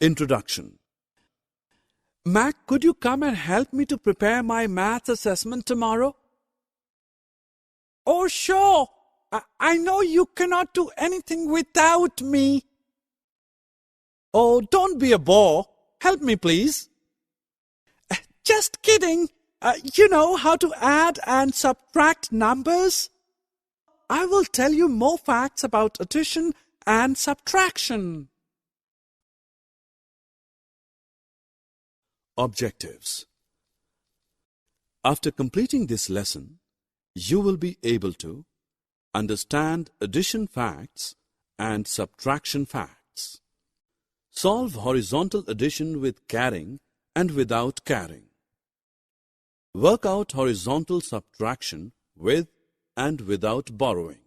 Introduction. Mac, could you come and help me to prepare my maths assessment tomorrow? Oh, sure. I know you cannot do anything without me. Oh, don't be a bore. Help me, please. Just kidding. You know how to add and subtract numbers? I will tell you more facts about addition and subtraction. Objectives. After completing this lesson, you will be able to understand addition facts and subtraction facts. Solve horizontal addition with carrying and without carrying. Work out horizontal subtraction with and without borrowing.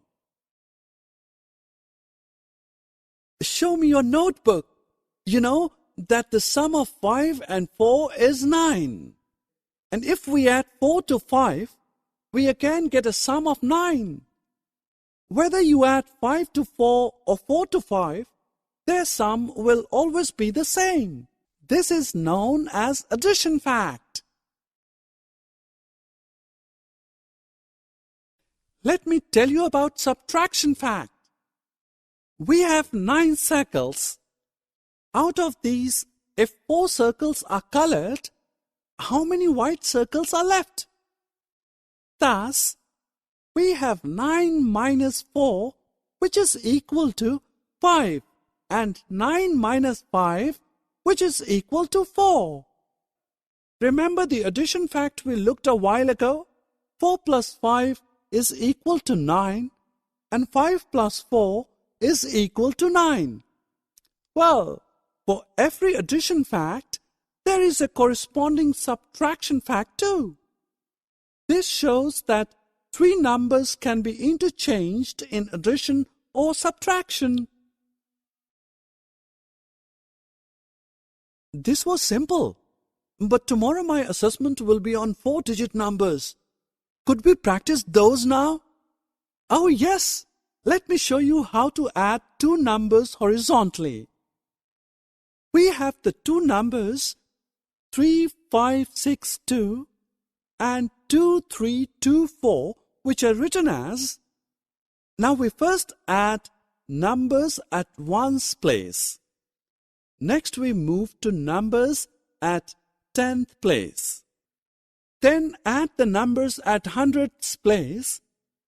Show me your notebook. You know that the sum of 5 and 4 is 9. And if we add 4 to 5, we again get a sum of 9. Whether you add 5 to 4 or 4 to 5, their sum will always be the same. This is known as addition fact. Let me tell you about subtraction fact. We have 9 circles. Out of these, if 4 circles are colored, how many white circles are left? Thus, we have 9 minus 4, which is equal to 5, and 9 minus 5, which is equal to 4. Remember the addition fact we looked a while ago? 4 plus 5 is equal to 9, and 5 plus 4 is equal to 9. Well, for every addition fact, there is a corresponding subtraction fact too. This shows that 3 numbers can be interchanged in addition or subtraction. This was simple, but tomorrow my assessment will be on 4-digit numbers. Could we practice those now? Oh yes, let me show you how to add 2 numbers horizontally. We have the 2 numbers 3562 and 2324, which are written as. Now we first add numbers at ones place. Next we move to numbers at 10th place. Then add the numbers at hundredths place,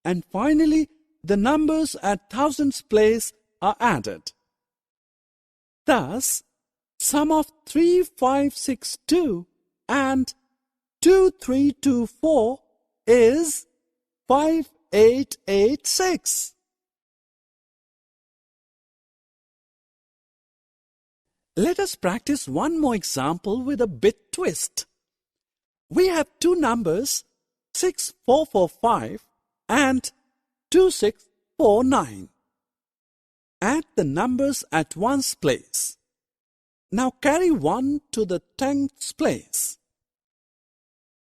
and finally the numbers at thousands place are added. Thus, sum of 3562 and 2324 is 5886. Let us practice one more example with a bit twist. We have 2 numbers 6445 and 2649. Add the numbers at ones place. Now carry 1 to the 10th place.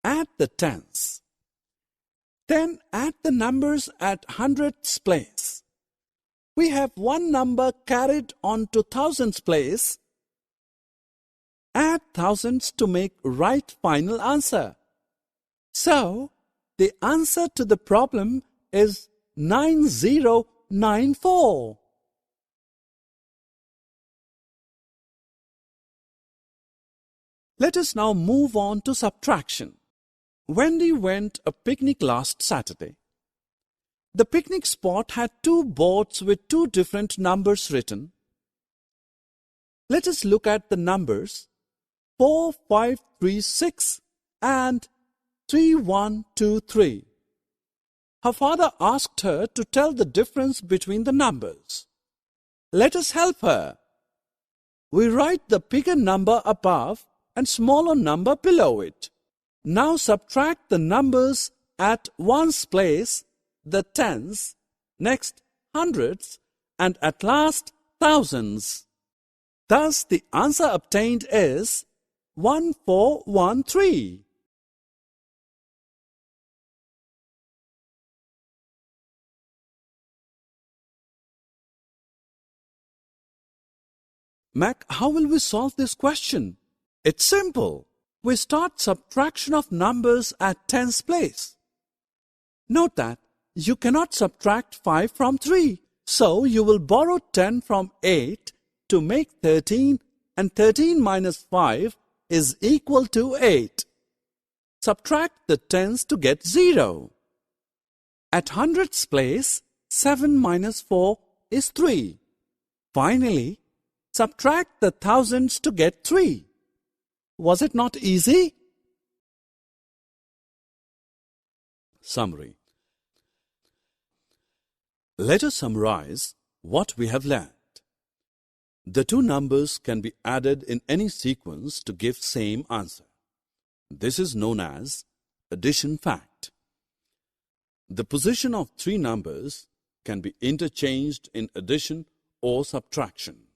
Add the tens. Then add the numbers at hundredths place. We have 1 number carried on to thousands place. Add thousands to make right final answer. So, the answer to the problem is 9094. Let us now move on to subtraction. Wendy went a picnic last Saturday. The picnic spot had 2 boards with 2 different numbers written. Let us look at the numbers 4536 and 3123. Her father asked her to tell the difference between the numbers. Let us help her. We write the bigger number above and smaller number below it. Now subtract the numbers at ones place, the tens, next hundreds, and at last thousands. Thus the answer obtained is 1413. Mac, how will we solve this question? It's simple. We start subtraction of numbers at tens place. Note that you cannot subtract 5 from 3. So you will borrow 10 from 8 to make 13, and 13 minus 5 is equal to 8. Subtract the tens to get 0. At hundreds place, 7 minus 4 is 3. Finally, subtract the thousands to get 3. Was it not easy? Summary. Let us summarize what we have learned. The two numbers can be added in any sequence to give same answer. This is known as addition fact. The position of three numbers can be interchanged in addition or subtraction.